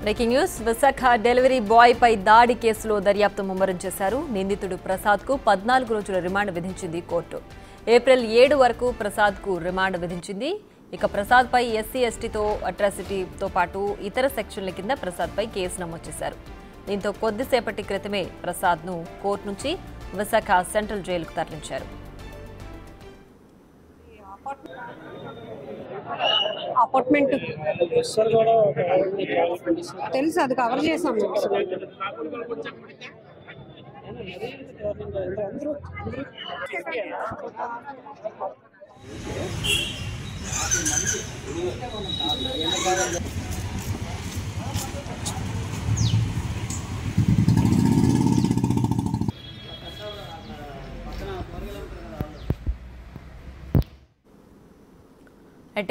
Breaking news Visakha delivery boy పై దాడి కేసులో దర్యాప్తు ముమ్మరం చేశారు. నిందితుడు ప్రసాద్ కు 14 రోజుల రిమాండ్ విధించింది కోర్టు. ఏప్రిల్ 7 వరకు ప్రసాద్ కు రిమాండ్ విధించింది. ఇక ప్రసాద్ పై ఎస్సీ ఎస్టీతో అట్రాసిటీతో పాటు ఇతర సెక్షన్ల కింద ప్రసాద్ పై కేసు నమోదు చేశారు. దీంతో కొద్దిసేపటి క్రితమే ప్రసాద్ ను కోర్టు నుంచి విశాఖ సెంట్రల్ జైలుకు తరలించారు. అపార్ట్మెంట్ తెలుసు, అది కవర్ చేసాం.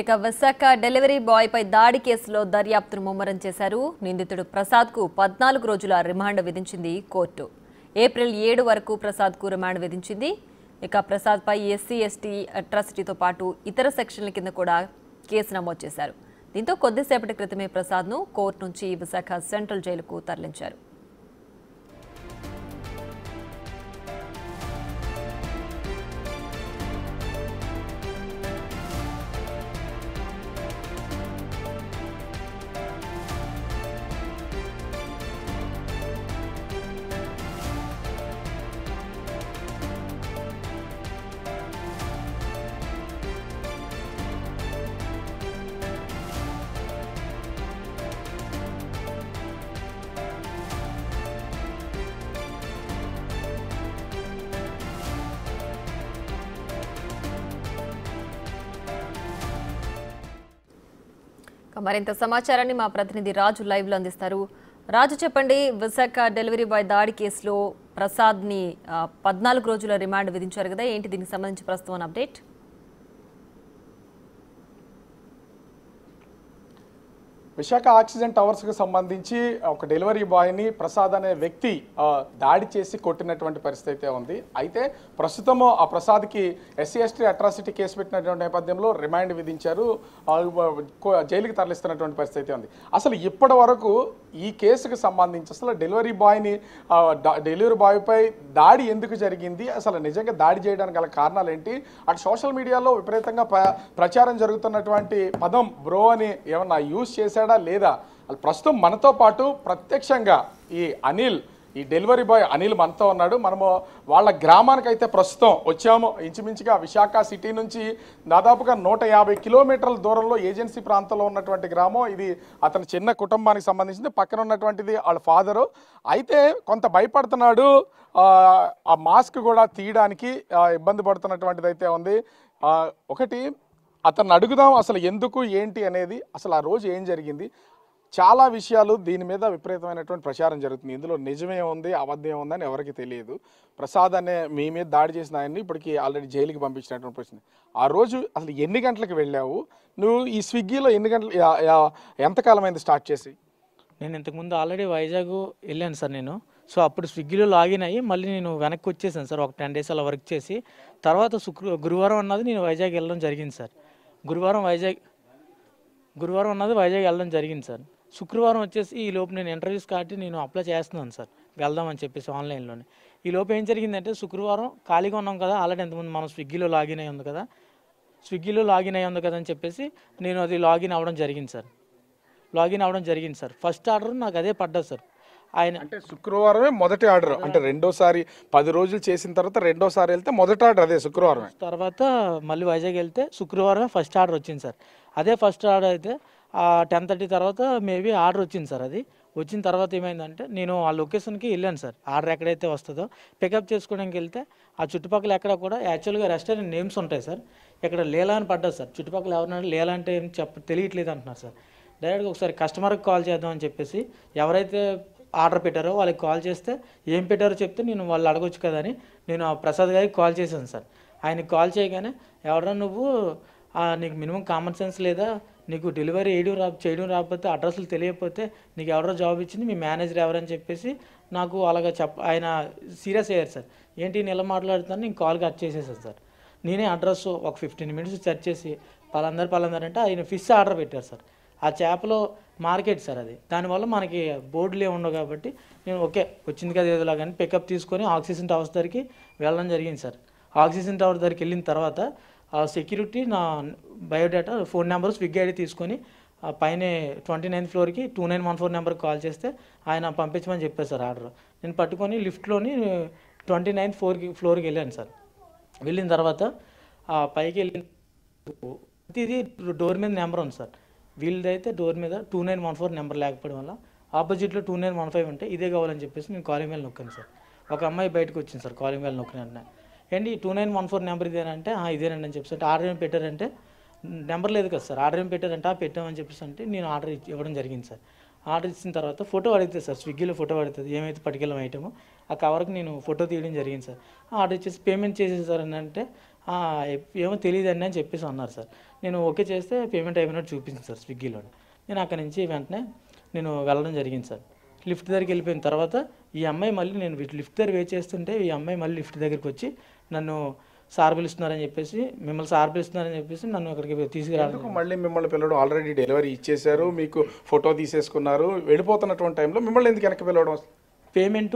ఇక విశాఖ డెలివరీ బాయ్ పై దాడి కేసులో దర్యాప్తును ముమ్మరం చేశారు. నిందితుడు ప్రసాద్ కు 14 రోజుల రిమాండ్ విధించింది కోర్టు. ఏప్రిల్ 7 వరకు ప్రసాద్ కు రిమాండ్ విధించింది. ఇక ప్రసాద్ పై ఎస్సీ ఎస్టీ అట్రాసిటీతో పాటు ఇతర సెక్షన్ల కింద కూడా కేసు నమోదు చేశారు. దీంతో కొద్దిసేపటి క్రితమే ప్రసాద్ ను కోర్టు నుంచి విశాఖ సెంట్రల్ జైలుకు తరలించారు. మరింత సమాచారాన్ని మా ప్రతినిధి రాజు లైవ్ లో అందిస్తారు. రాజు, చెప్పండి, విశాఖ డెలివరీ బాయ్ దాడి కేసులో ప్రసాద్ ని 14 రోజుల రిమాండ్ విధించారు కదా, ఏంటి దీనికి సంబంధించి ప్రస్తుతం అప్డేట్? విశాఖ ఆక్సిజన్ టవర్స్కి సంబంధించి ఒక డెలివరీ బాయ్ని ప్రసాద్ అనే వ్యక్తి దాడి చేసి కొట్టినటువంటి పరిస్థితి అయితే ఉంది. అయితే ప్రస్తుతం ఆ ప్రసాద్కి ఎస్సీ ఎస్టీ అట్రాసిటీ కేసు పెట్టినటువంటి నేపథ్యంలో రిమాండ్ విధించారు, జైలుకి తరలిస్తున్నటువంటి పరిస్థితి ఉంది. అసలు ఇప్పటి వరకు ఈ కేసుకు సంబంధించి అసలు డెలివరీ బాయ్పై దాడి ఎందుకు జరిగింది, అసలు నిజంగా దాడి చేయడానికి గల కారణాలు ఏంటి, అటు సోషల్ మీడియాలో విపరీతంగా ప్రచారం జరుగుతున్నటువంటి పదం బ్రో అని ఏమన్నా యూజ్ చేశాడా లేదా, ప్రస్తుతం మనతో పాటు ప్రత్యక్షంగా ఈ డెలివరీ బాయ్ అనిల్ మనతో ఉన్నాడు. మనము వాళ్ళ గ్రామానికి అయితే ప్రస్తుతం వచ్చాము. ఇంచుమించుగా విశాఖ సిటీ నుంచి దాదాపుగా 150 కిలోమీటర్ల దూరంలో ఏజెన్సీ ప్రాంతంలో ఉన్నటువంటి గ్రామం ఇది. అతని చిన్న కుటుంబానికి సంబంధించింది, పక్కన ఉన్నటువంటిది వాళ్ళ ఫాదరు. అయితే కొంత భయపడుతున్నాడు, ఆ మాస్క్ కూడా తీయడానికి ఇబ్బంది పడుతున్నటువంటిది అయితే ఉంది. ఒకటి అతన్ని అడుగుదాం అసలు ఎందుకు ఏంటి అనేది, అసలు ఆ రోజు ఏం జరిగింది, చాలా విషయాలు దీని మీద విపరీతమైనటువంటి ప్రచారం జరుగుతుంది. ఇందులో నిజమే ఉంది అబద్ధం ఉందని ఎవరికి తెలియదు. ప్రసాద్ అనే మీ మీద దాడి చేసిన ఆయన్ని ఇప్పటికీ ఆల్రెడీ జైలుకి పంపించినటువంటి ప్రశ్న. ఆ రోజు అసలు ఎన్ని గంటలకు వెళ్ళావు నువ్వు, ఈ స్విగ్గీలో ఎన్ని గంటలు, ఎంతకాలం అయింది స్టార్ట్ చేసి? నేను ఇంతకుముందు ఆల్రెడీ వైజాగ్ వెళ్ళాను సార్ నేను. సో అప్పుడు స్విగ్గీలో లాగిన్ అయ్యి మళ్ళీ నేను వెనక్కి వచ్చేసాను సార్. ఒక 10 డేస్ అలా వర్క్ చేసి తర్వాత గురువారం అన్నది నేను వైజాగ్ వెళ్ళడం జరిగింది సార్. గురువారం అన్నది వైజాగ్ వెళ్ళడం జరిగింది సార్. శుక్రవారం వచ్చేసి ఈ లోపు నేను ఇంటర్వ్యూస్ కాబట్టి నేను అప్లై చేస్తున్నాను సార్, వెళ్దామని చెప్పేసి ఆన్లైన్లోనే. ఈ లోపు ఏం జరిగిందంటే శుక్రవారం ఖాళీగా ఉన్నాం కదా, ఆల్రెడీ ఎంతమంది మనం స్విగ్గీలో లాగిన్ అయ్యి ఉంది కదా అని చెప్పేసి నేను అది లాగిన్ అవ్వడం జరిగింది సార్. ఫస్ట్ ఆర్డర్ నాకు అదే పడ్డది సార్. ఆయన అంటే శుక్రవారమే మొదటి ఆర్డర్, అంటే రెండోసారి 10 రోజులు చేసిన తర్వాత రెండోసారి వెళ్తే మొదటి ఆర్డర్ అదే శుక్రవారం. తర్వాత మళ్ళీ వైజాగ్ వెళ్తే శుక్రవారమే ఫస్ట్ ఆర్డర్ వచ్చింది సార్. అదే ఫస్ట్ ఆర్డర్ అయితే 10:30 తర్వాత మేబీ ఆర్డర్ వచ్చింది సార్. అది వచ్చిన తర్వాత ఏమైందంటే నేను ఆ లొకేషన్కి వెళ్ళాను సార్. ఆర్డర్ ఎక్కడైతే వస్తుందో పికప్ చేసుకోవడానికి వెళ్తే ఆ చుట్టుపక్కల ఎక్కడ కూడా యాక్చువల్గా రెస్టారెంట్ నేమ్స్ ఉంటాయి సార్. ఇక్కడ లేలా అని పడ్డది సార్. చుట్టుపక్కల ఎవరైనా లేలా అంటే ఏం తెలియట్లేదు అంటున్నారు సార్. డైరెక్ట్గా ఒకసారి కస్టమర్కి కాల్ చేద్దాం అని చెప్పేసి ఎవరైతే ఆర్డర్ పెట్టారో వాళ్ళకి కాల్ చేస్తే ఏం పెట్టారో చెప్తే నేను వాళ్ళు అడగొచ్చు కదా అని నేను ఆ ప్రసాద్ గారికి కాల్ చేశాను సార్. ఆయనకి కాల్ చేయగానే ఎవరన్నా నువ్వు నీకు మినిమం కామన్ సెన్స్ లేదా, నీకు డెలివరీ చేయడం రాకపోతే అడ్రస్లు తెలియకపోతే నీకు ఎవరో జాబ్ ఇచ్చింది మీ మేనేజర్ ఎవరని చెప్పేసి నాకు అలాగా ఆయన సీరియస్ అయ్యారు సార్. ఏంటి నేను ఎలా మాట్లాడుతాను, నేను కాల్ కట్ చేసేసాను సార్. నేనే అడ్రస్ ఒక 15 మినిట్స్ సెర్చ్ చేసి పలాందరు అంటే ఆయన ఫిష్ ఆర్డర్ పెట్టారు సార్. ఆ చేపలో మార్కెట్ సార్ అది. దానివల్ల మనకి బోర్డులు ఏమి ఉండవు కాబట్టి నేను ఓకే వచ్చింది కదా ఏదోలా కానీ పికప్ తీసుకొని ఆక్సిజన్ టవర్స్ దగ్గరికి వెళ్ళడం జరిగింది సార్. ఆక్సిజన్ టవర్ దగ్గరికి వెళ్ళిన తర్వాత ఆ సెక్యూరిటీ నా biodata phone number Swiggy ID తీసుకొని పైన 29th ఫ్లోర్కి 2914 నెంబర్కి కాల్ చేస్తే ఆయన పంపించమని చెప్పారు సార్ ఆర్డర్. నేను పట్టుకొని లిఫ్ట్లోని 29th ఫ్లోర్కి వెళ్ళాను సార్. వెళ్ళిన తర్వాత పైకి వెళ్ళిన ఇది డోర్ మీద నెంబర్ ఉంది సార్. వీళ్ళదైతే డోర్ మీద 2914 నెంబర్ లేకపోవడం వల్ల ఆపోజిట్లో 2915 ఉంటే ఇదే కావాలని చెప్పేసి నేను కాలింగ్ బెల్ నొక్కాను సార్. ఒక అమ్మాయి బయటకు వచ్చింది సార్ కాలింగ్ బెల్ నొక్కిన వెంటనే. ఏంటి 2914 నెంబర్ ఇదేనంటే ఇదేనండి అని చెప్పేసి ఆర్డర్ ఏం పెట్టారంటే నెంబర్ లేదు కదా సార్, ఆర్డర్ ఏం పెట్టారంటే పెట్టామని చెప్పేసి అంటే నేను ఆర్డర్ ఇవ్వడం జరిగింది సార్. ఆర్డర్ ఇచ్చిన తర్వాత ఫోటో అడుగుతుంది సార్, స్విగ్గీలో ఫోటో అడుగుతుంది ఏమైతే పట్టుకెళ్ళం ఐటమో ఆ కవర్కి నేను ఫోటో తీయడం జరిగింది సార్. ఆర్డర్ ఇచ్చేసి పేమెంట్ చేసేసారు అని అంటే ఏమో తెలియదండి అని చెప్పేసి అన్నారు సార్. నేను ఓకే చేస్తే పేమెంట్ అయిపోయినట్టు చూపించింది సార్ స్విగ్గీలో. నేను అక్కడి నుంచి వెంటనే నేను వెళ్ళడం జరిగింది సార్. లిఫ్ట్ దగ్గరికి వెళ్ళిపోయిన తర్వాత ఈ అమ్మాయి మళ్ళీ నేను లిఫ్ట్ దగ్గర వెయిట్ చేస్తుంటే ఈ అమ్మాయి మళ్ళీ లిఫ్ట్ దగ్గరికి వచ్చి నన్ను సార్ పిలుస్తున్నారని చెప్పేసి మిమ్మల్ని సార్ పిలుస్తున్నారని చెప్పేసి నన్ను అక్కడికి తీసుకురావడం. మళ్ళీ మిమ్మల్ని పిలవడం, ఆల్రెడీ డెలివరీ ఇచ్చేశారు, మీకు ఫోటో తీసేసుకున్నారు, వెళ్ళిపోతున్నటువంటి టైంలో మిమ్మల్ని ఎందుకు వెనక్కి పిలవడం? పేమెంట్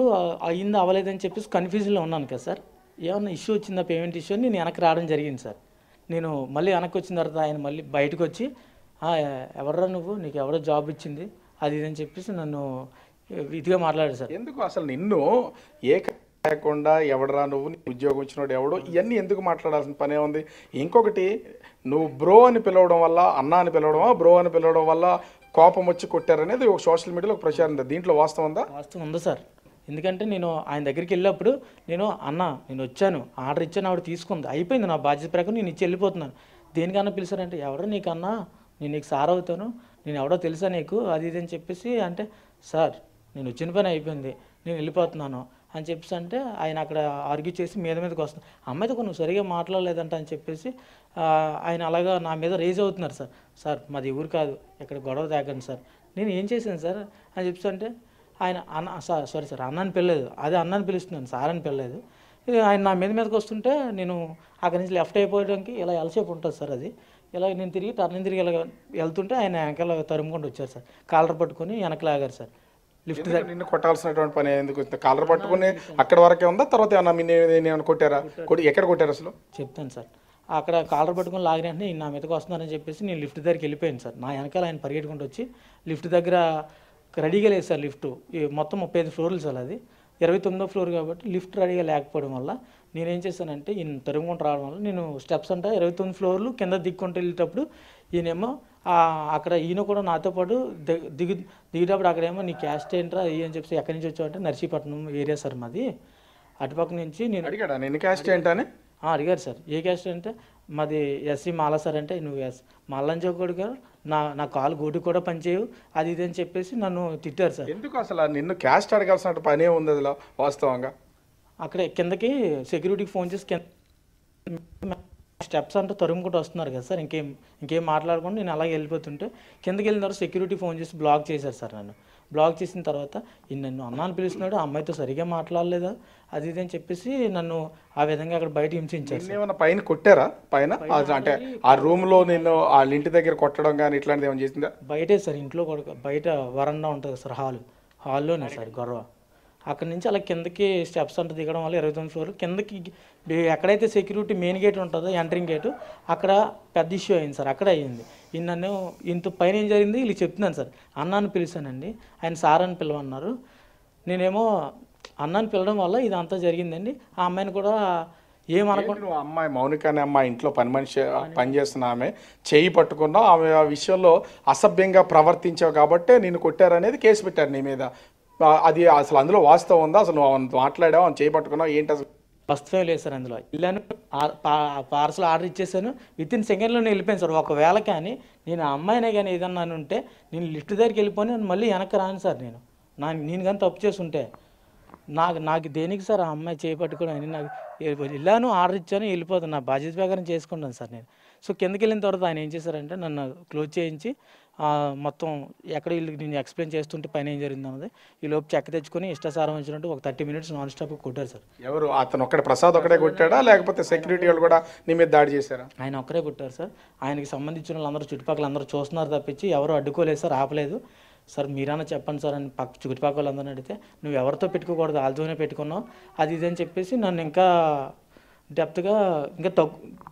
అయ్యింది అవ్వలేదని చెప్పేసి కన్ఫ్యూజన్లో ఉన్నాను కదా సార్. ఏమన్నా ఇష్యూ వచ్చిందా పేమెంట్ ఇష్యూ అని నేను వెనక్కి రావడం జరిగింది సార్. నేను మళ్ళీ వెనక్కి వచ్చిన తర్వాత ఆయన మళ్ళీ బయటకు వచ్చి ఎవర్రా నువ్వు, నీకు ఎవరో జాబ్ ఇచ్చింది అది ఇది అని చెప్పేసి నన్ను ఇదిగా మాట్లాడారు సార్. ఎందుకు అసలు నిన్ను లేకుండా ఎవడరా నువ్వు, నీ ఉద్యోగం ఇచ్చినోడు ఎవడు, ఇవన్నీ ఎందుకు మాట్లాడాల్సిన పనే ఉంది? ఇంకొకటి, నువ్వు బ్రో అని పిలవడం వల్ల, అన్న అని పిలవడమా, బ్రో అని పిలవడం వల్ల కోపం వచ్చి కొట్టారనేది ఒక సోషల్ మీడియాలో ఒక ప్రచారం ఉంది. దీంట్లో వాస్తవం ఉందా? వాస్తవం ఉందా సార్? ఎందుకంటే నేను ఆయన దగ్గరికి వెళ్ళినప్పుడు నేను నేను వచ్చాను, ఆర్డర్ ఇచ్చాను, ఆవిడ తీసుకుంది, అయిపోయింది నా బాధ్యత ప్రకారం నేను ఇచ్చి వెళ్ళిపోతున్నాను. దేనికన్నా పిలిచారంటే ఎవరో నీకన్నా, నేను నీకు సార్ అవుతాను, నేను ఎవడో తెలుసా నీకు అది ఇది అని చెప్పేసి అంటే సార్ నేను వచ్చిన పని అయిపోయింది నేను వెళ్ళిపోతున్నాను అని చెప్పేసి అంటే ఆయన అక్కడ ఆర్గ్యూ చేసి మీదకి వస్తుంది. అమ్మాయితో నువ్వు సరిగా మాట్లాడలేదంట అని చెప్పేసి ఆయన అలాగా నా మీద రేజ్ అవుతున్నారు సార్. సార్ మాది ఊరు కాదు, ఇక్కడ గొడవ తాగండి సార్. నేను ఏం చేశాను సార్ అని చెప్పేసి అంటే ఆయన సారీ సార్ అన్నాన్ని పిలలేదు, అదే అన్నాన్ని పిలుస్తున్నాను, సార్ అని పిలలేదు. ఆయన నా మీదకి వస్తుంటే నేను అక్కడి నుంచి లెఫ్ట్ అయిపోవడానికి ఇలా ఎలసేపు ఉంటుంది సార్. అది ఇలా నేను తిరిగి ఇలా వెళ్తుంటే ఆయన వెనకాల తరుముకుంటూ వచ్చారు సార్. కాలర్ పట్టుకొని వెనక్కి లాగారు సార్. లిఫ్ట్ నిన్ను కొట్టాల్సినటువంటి పని ఎందుకు? కాలర్ పట్టుకుని అక్కడ వరకే ఉందా, తర్వాత ఏమన్నా కొట్టారా? ఎక్కడ కొట్టారు అసలు? చెప్తాను సార్. అక్కడ కాలర్ పట్టుకొని లాగిన వెంటనే నా మీదకి వస్తున్నారని చెప్పేసి నేను లిఫ్ట్ దగ్గరికి వెళ్ళిపోయాను సార్. నా వెనకాల ఆయన పరిగెట్టుకుంటూ వచ్చి లిఫ్ట్ దగ్గర రెడీగా లేదు సార్. లిఫ్ట్ మొత్తం 35 ఫ్లోర్లు సార్, అది 29వ ఫ్లోర్ కాబట్టి లిఫ్ట్ రెడీగా లేకపోవడం వల్ల నేనేం చేశానంటే ఈయన తరుముకుంటూ రావడం వల్ల నేను స్టెప్స్ అంటే 29 ఫ్లోర్లు కింద దిక్కుంటూ వెళ్ళేటప్పుడు ఈయనేమో అక్కడ ఈయన కూడా నాతో పాటు దిగేటప్పుడు అక్కడేమో నీ క్యాస్ట్ ఏంట్రా అని చెప్పి ఎక్కడి నుంచి వచ్చావు అంటే నర్సీపట్నం ఏరియా సార్ మాది. అటుపక్క నుంచి నేను అడిగాడా నేను క్యాస్ట్ ఏంటని? అడిగారు సార్. ఏ క్యాస్ట్ అంటే మాది ఎస్సీ మాలా సార్ అంటే నువ్వు మాలని చెప్పాడు నా కాలు గోటు కూడా పనిచేయవు అది ఇది అని చెప్పేసి నన్ను తిట్టారు సార్. ఎందుకు అసలు నిన్ను క్యాస్ట్ అడగాల్సిన పనే ఉంది అదిలో వాస్తవంగా? అక్కడే కిందకి సెక్యూరిటీకి ఫోన్ చేసి స్టెప్స్ అంటూ తరుముకుంటూ వస్తున్నారు కదా సార్. ఇంకేం మాట్లాడకుండా నేను అలాగే వెళ్ళిపోతుంటే కిందకి వెళ్ళిన తర్వాత సెక్యూరిటీ ఫోన్ చేసి బ్లాక్ చేశారు సార్. నన్ను బ్లాక్ చేసిన తర్వాత నన్ను అన్నాను పిలుస్తున్నాడు, అమ్మాయితో సరిగా మాట్లాడలేదా అది ఇది అని చెప్పేసి నన్ను ఆ విధంగా అక్కడ బయట హింసించారు. ఏమన్నా పైన కొట్టారా? పైన అంటే ఆ రూమ్ లో నేను వాళ్ళ ఇంటి దగ్గర కొట్టడం కానీ ఇట్లాంటిది ఏమైనా చేసిందా? బయటే సార్, ఇంట్లో బయట వరండా ఉంటుంది సార్, హాల్లోనే సార్ గొడవ. అక్కడి నుంచి అలా కిందకి స్టెప్స్ అంటూ దిగడం వల్ల 29 ఫ్లోర్ కిందకి ఎక్కడైతే సెక్యూరిటీ మెయిన్ గేట్ ఉంటుందో ఎంట్రింగ్ గేటు అక్కడ పెద్ద ఇష్యూ అయింది సార్. అక్కడ అయ్యింది. నన్ను ఇంత పైన ఏం జరిగింది వీళ్ళు చెప్తున్నాను సార్. అన్నాను పిలిచానండి, ఆయన సార్ అని పిలవన్నారు. నేనేమో అన్నాను పిలవడం వల్ల ఇదంతా జరిగిందండి. ఆ అమ్మాయిని కూడా ఏమనుకుంటు అమ్మాయి మౌనిక అనే అమ్మాయి ఇంట్లో పనిచేస్తున్న ఆమె చేయి పట్టుకున్నావు, ఆమె ఆ విషయంలో అసభ్యంగా ప్రవర్తించావు కాబట్టి నేను కొట్టారనేది కేసు పెట్టారు నీ మీద. అది అసలు అందులో వాస్తవం ఉందా? అసలు నువ్వు మాట్లాడావు, అని చేయి పట్టుకున్నావు, ఏంటి అసలు? వాస్తవం లేదు సార్. అందులో వెళ్ళాను, పార్సల్ ఆర్డర్ ఇచ్చేసాను, విత్ ఇన్ సెకండ్లోనే వెళ్ళిపోయాను సార్. ఒకవేళ కానీ నేను ఆ అమ్మాయినే కానీ ఏదన్నా ఉంటే నేను లిఫ్ట్ దగ్గరికి వెళ్ళిపోయి మళ్ళీ వెనక్కి రాను సార్. నేను కానీ తప్పు చేసి ఉంటే నాకు నాకు దేనికి సార్ ఆ అమ్మాయి చేపట్టుకోవడం అని నాకు వెళ్ళాను, ఆర్డర్ ఇచ్చాను, వెళ్ళిపోతాను, నా బాధ్యత ప్రకారం చేసుకుంటాను సార్ నేను. సో కిందకి వెళ్ళిన తర్వాత ఆయన ఏం చేశారంటే నన్ను క్లోజ్ చేయించి మొత్తం ఎక్కడ వీళ్ళకి నేను ఎక్స్ప్లెయిన్ చేస్తుంటే పైన ఏం జరిగింది అన్నది ఈ లోపు చెక్క తెచ్చుకొని ఇష్టాసారం వచ్చినట్టు ఒక 30 minutes నాన్ స్టాప్ కొట్టారు సార్. ఎవరు అతను ఒక్కడే ప్రసాద్ ఒక్కడే కొట్టాడా లేకపోతే సెక్యూరిటీ వాళ్ళు కూడా నీ మీద దాడి చేశారా? ఆయన ఒక్కరే కొట్టారు సార్. ఆయనకి సంబంధించిన వాళ్ళందరూ చుట్టుపక్కల అందరూ చూస్తున్నారు తప్పించి ఎవరు అడ్డుకోలేదు సార్, ఆపలేదు. సార్ మీరన్నా చెప్పండి సార్ అని చుట్టుపక్కల వాళ్ళందరినీ అడిగితే నువ్వు ఎవరితో పెట్టుకోకూడదు, వాళ్ళతోనే పెట్టుకున్నావు అది ఇది అని చెప్పేసి నన్ను ఇంకా డెప్త్గా ఇంకా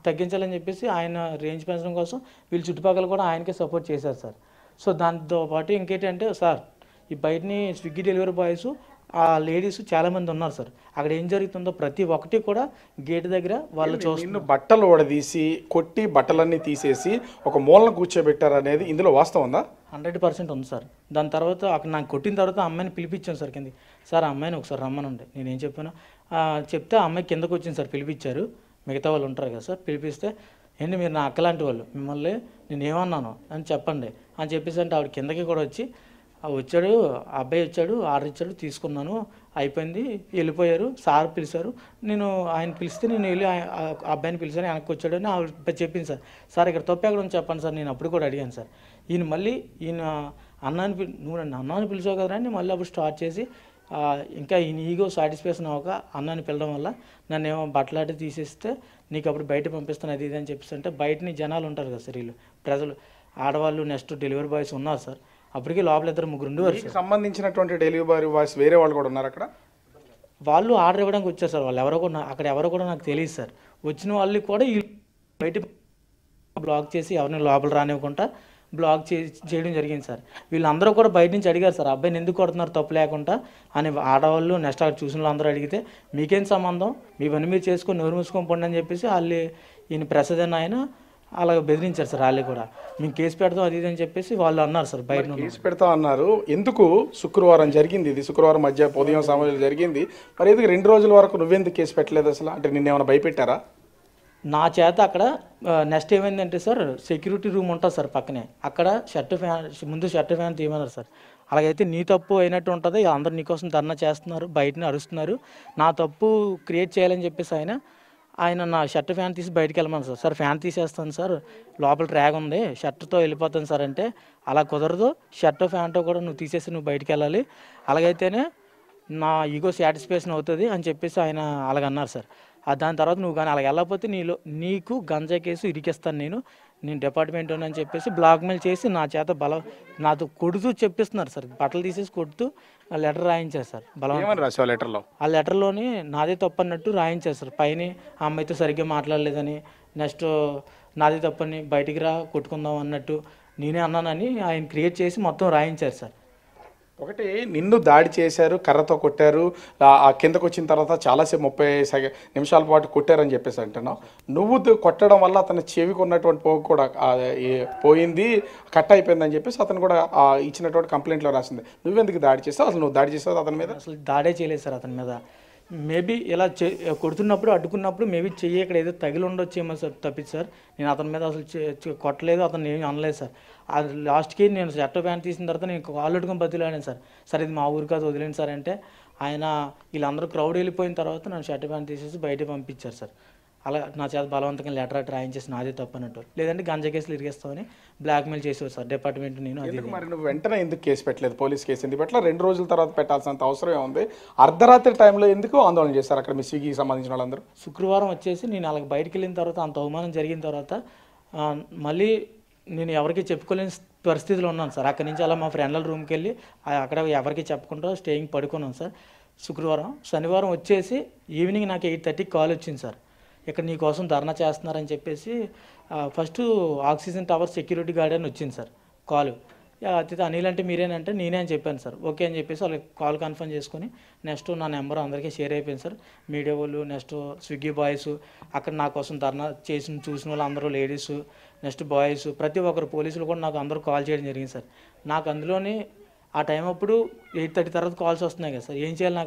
తగ్గించాలని చెప్పేసి ఆయన రేంజ్ పెంచడం కోసం వీళ్ళు చుట్టుపక్కల కూడా ఆయనకే సపోర్ట్ చేశారు సార్. సో దాంతో పాటు ఇంకేంటంటే సార్ ఈ బయటని స్విగ్గీ డెలివరీ బాయ్స్ ఆ లేడీస్ చాలామంది ఉన్నారు సార్. అక్కడ ఏం జరుగుతుందో ప్రతి ఒక్కటి కూడా గేట్ దగ్గర వాళ్ళు నిన్ను బట్టలు ఓడదీసి కొట్టి బట్టలన్నీ తీసేసి ఒక మూలన కూర్చోబెట్టారు అనేది ఇందులో వాస్తవం ఉందా? 100% ఉంది సార్. దాని తర్వాత అక్కడ నాకు కొట్టిన తర్వాత అమ్మాయిని పిలిపించాను సార్ కింద. సార్ అమ్మాయిని ఒకసారి రమ్మనండి. నేనేం చెప్పాను చెప్తే ఆ అమ్మాయి కిందకు వచ్చింది సార్, పిలిపించారు. మిగతా వాళ్ళు ఉంటారు కదా సార్, పిలిపిస్తే ఏంటి మీరు నా అక్కలాంటి వాళ్ళు, మిమ్మల్ని నేను ఏమన్నాను అని చెప్పండి అని చెప్పేసి అంటే ఆవిడ కిందకి కూడా వచ్చి వచ్చాడు, ఆ అబ్బాయి వచ్చాడు, ఆర్డర్ ఇచ్చాడు, తీసుకున్నాను, అయిపోయింది, వెళ్ళిపోయారు. సార్ పిలిచారు, నేను ఆయన పిలిస్తే నేను వెళ్ళి ఆ అబ్బాయిని పిలిచాను, వెనక్కి వచ్చాడు అని ఆవిడ చెప్పింది సార్. సార్ ఇక్కడ తప్పు ఎక్కడ ఉంది చెప్పండి సార్, నేను అప్పుడు కూడా అడిగాను సార్. ఈయన మళ్ళీ ఈయన అన్నాన్ని నువ్వు నన్ను అన్నాన్ని పిలిచావు కదరా అని మళ్ళీ అప్పుడు స్టార్ట్ చేసి ఇంకా ఈయన ఈగో సాటిస్ఫాక్షన్ అవ్వక అన్నాన్ని పిలవడం వల్ల నన్ను ఏమో బట్టలాంటి తీసేస్తే నీకు అప్పుడు బయట పంపిస్తాను అది ఇది అని చెప్పేసి అంటే బయటని జనాలు ఉంటారు కదా సార్, వీళ్ళు ప్రజలు ఆడవాళ్ళు నెక్స్ట్ డెలివరీ బాయ్స్ ఉన్నారు సార్. అప్పటికి లోపల 2-3 ఉండేవారు సార్. సంబంధించినటువంటి డెలివరీ బాయ్స్ వేరే వాళ్ళు కూడా ఉన్నారు అక్కడ. వాళ్ళు ఆర్డర్ ఇవ్వడానికి వచ్చారు సార్. వాళ్ళు ఎవరో కూడా అక్కడ ఎవరో కూడా నాకు తెలియదు సార్. వచ్చిన వాళ్ళు కూడా బయట బ్లాక్ చేసి ఎవరిని లోపల రానివ్వకుండా బ్లాక్ చేయడం జరిగింది సార్. వీళ్ళందరూ కూడా బయట నుంచి అడిగారు సార్ అబ్బాయిని ఎందుకు కొడుతున్నారు తప్పు లేకుండా అని. ఆడవాళ్ళు నెక్స్ట్ అక్కడ చూసిన వాళ్ళందరూ అడిగితే మీకేం సంబంధం, మీ పని మీరు చేసుకొని నోరు మూసుకొని పోండి అని చెప్పేసి వాళ్ళు ఈయన ప్రసాద్ అని ఆయన అలా బెదిరించారు సార్. వాళ్ళు కూడా మేము కేసు పెడతాం అది ఇది అని చెప్పేసి వాళ్ళు అన్నారు సార్. బయట కేసు పెడతాం అన్నారు. ఎందుకు శుక్రవారం జరిగింది ఇది, శుక్రవారం మధ్య ఉదయం సమయంలో జరిగింది, మరి ఎందుకు 2 రోజుల వరకు నువ్వెందుకు కేసు పెట్టలేదు అసలు? అంటే నిన్నేమైనా భయపెట్టారా? నా చేత అక్కడ నెక్స్ట్ ఏమైందంటే సార్ సెక్యూరిటీ రూమ్ ఉంటుంది సార్ పక్కనే, అక్కడ ముందు షర్ట్ ఫ్యాన్ తీయమన్నారు సార్. అలాగైతే నీ తప్పు అయినట్టు ఉంటుంది, అందరు నీకోసం ధర్నా చేస్తున్నారు, బయటని అరుస్తున్నారు, నా తప్పు క్రియేట్ చేయాలని చెప్పేసి ఆయన నా షర్ట్ ఫ్యాన్ తీసి బయటికి వెళ్ళమన్నారు సార్. సార్ ఫ్యాన్ తీసేస్తాను సార్, లోపల ట్రాగ్ ఉంది, షర్ట్తో వెళ్ళిపోతాను సార్ అంటే అలా కుదరదు, షర్ట్ ఫ్యాన్తో కూడా నువ్వు తీసేసి నువ్వు బయటికి వెళ్ళాలి, అలాగైతేనే నా ఈగో సాటిస్ఫాక్షన్ అవుతుంది అని చెప్పేసి ఆయన అలాగన్నారు సార్. దాని తర్వాత నువ్వు కానీ అలాగ వెళ్ళకపోతే నీకు గంజా కేసు ఇరికిస్తాను నేను డిపార్ట్మెంట్ అని చెప్పేసి బ్లాక్మెయిల్ చేసి నా చేత నాతో కొడుతూ చెప్పిస్తున్నారు సార్. బట్టలు తీసేసి కొడుతూ లెటర్ రాయించారు సార్. లెటర్లో ఆ లెటర్లోని నాదే తప్పు అన్నట్టు రాయించారు సార్. పైన ఆ అమ్మాయితో సరిగ్గా మాట్లాడలేదని, నెక్స్ట్ నాదే తప్పని, బయటికి రా కొట్టుకుందాం అన్నట్టు నేనే అన్నానని ఆయన క్రియేట్ చేసి మొత్తం రాయించారు సార్. ఒకటి నిన్ను దాడి చేశారు, కర్రతో కొట్టారు, ఆ కిందకు వచ్చిన తర్వాత చాలాసేపు 30 నిమిషాల పాటు కొట్టారని చెప్పేసి అంటున్నావు. నువ్వు కొట్టడం వల్ల అతని చెవికి ఉన్నటువంటి పోగు కూడా పోయింది, కట్ అయిపోయిందని చెప్పేసి అతను కూడా ఇచ్చినటువంటి కంప్లైంట్లో రాసింది. నువ్వెందుకు దాడి చేస్తావు అసలు? నువ్వు దాడి చేస్తావు అతని మీద? అసలు దాడే చేయలేదు సార్ అతని మీద. మేబీ ఇలా కొడుతున్నప్పుడు అడ్డుకున్నప్పుడు మేబీ చెయ్యి ఇక్కడ ఏదో తగిలి ఉండొచ్చేమో సార్ తప్పింది సార్. నేను అతని మీద అసలు కొట్టలేదు, అతను ఏమీ అనలేదు సార్. అది లాస్ట్కి నేను షర్ట్ ప్యాంట్ తీసిన తర్వాత నేను కాళ్ళు అడుగుని బతిలాడాను సార్. సార్ ఇది మా ఊరు కాదు వదిలేండి సార్ అంటే ఆయన వీళ్ళందరూ క్రౌడ్ వెళ్ళిపోయిన తర్వాత నన్ను షర్ట్ ప్యాంట్ తీసేసి బయట పంపించారు సార్. అలా నా చేత బలవంతంగా లెటర్ రాయించేసి నాదే తప్పు అన్నట్టు, లేదంటే గంజా కేసులు ఇరిగేస్తామని బ్లాక్మెయిల్ చేసేవారు సార్ డిపార్ట్మెంట్. నేను అది మరి నువ్వు వెంటనే ఎందుకు కేసు పెట్టలేదు, పోలీస్ కేసు ఎందుకు పెట్టలేదు? 2 రోజుల తర్వాత పెట్టాల్సినంత అవసరం ఉంది. అర్ధరాత్రి టైంలో ఎందుకు ఆందోళన చేస్తారు అక్కడ మీ స్విగ్గీకి సంబంధించిన వాళ్ళందరూ? శుక్రవారం వచ్చేసి నేను అలాగ బయటకు వెళ్ళిన తర్వాత అంత అవమానం జరిగిన తర్వాత మళ్ళీ నేను ఎవరికి చెప్పుకోలేని పరిస్థితిలో ఉన్నాను సార్. అక్కడి నుంచి అలా మా ఫ్రెండ్ల రూమ్కి వెళ్ళి అక్కడ ఎవరికి చెప్పకుండా స్టేయింగ్ పడుకున్నాను సార్ శుక్రవారం. శనివారం వచ్చేసి ఈవినింగ్ నాకు 8:30కి కాల్ వచ్చింది సార్, ఇక్కడ నీ కోసం ధర్నా చేస్తున్నారని చెప్పేసి. First oxygen tower security guard అని వచ్చింది సార్ కాల్. అనిల్ అంటే మీరేనంటే నేనే అని చెప్పాను సార్. ఓకే అని చెప్పేసి వాళ్ళకి కాల్ కన్ఫర్మ్ చేసుకొని నెక్స్ట్ నా నెంబర్ అందరికీ షేర్ అయిపోయింది సార్. మీడియా వాళ్ళు, నెక్స్ట్ స్విగ్గీ బాయ్స్, అక్కడ నా కోసం ధర్నా చూసిన వాళ్ళు అందరూ లేడీస్, నెక్స్ట్ బాయ్స్, ప్రతి ఒక్కరు పోలీసులు కూడా నాకు అందరూ కాల్ చేయడం జరిగింది సార్. నాకు అందులోని ఆ టైం అప్పుడు 8:30 తర్వాత కాల్స్ వస్తున్నాయి కదా సార్, ఏం చేయాలి నాకు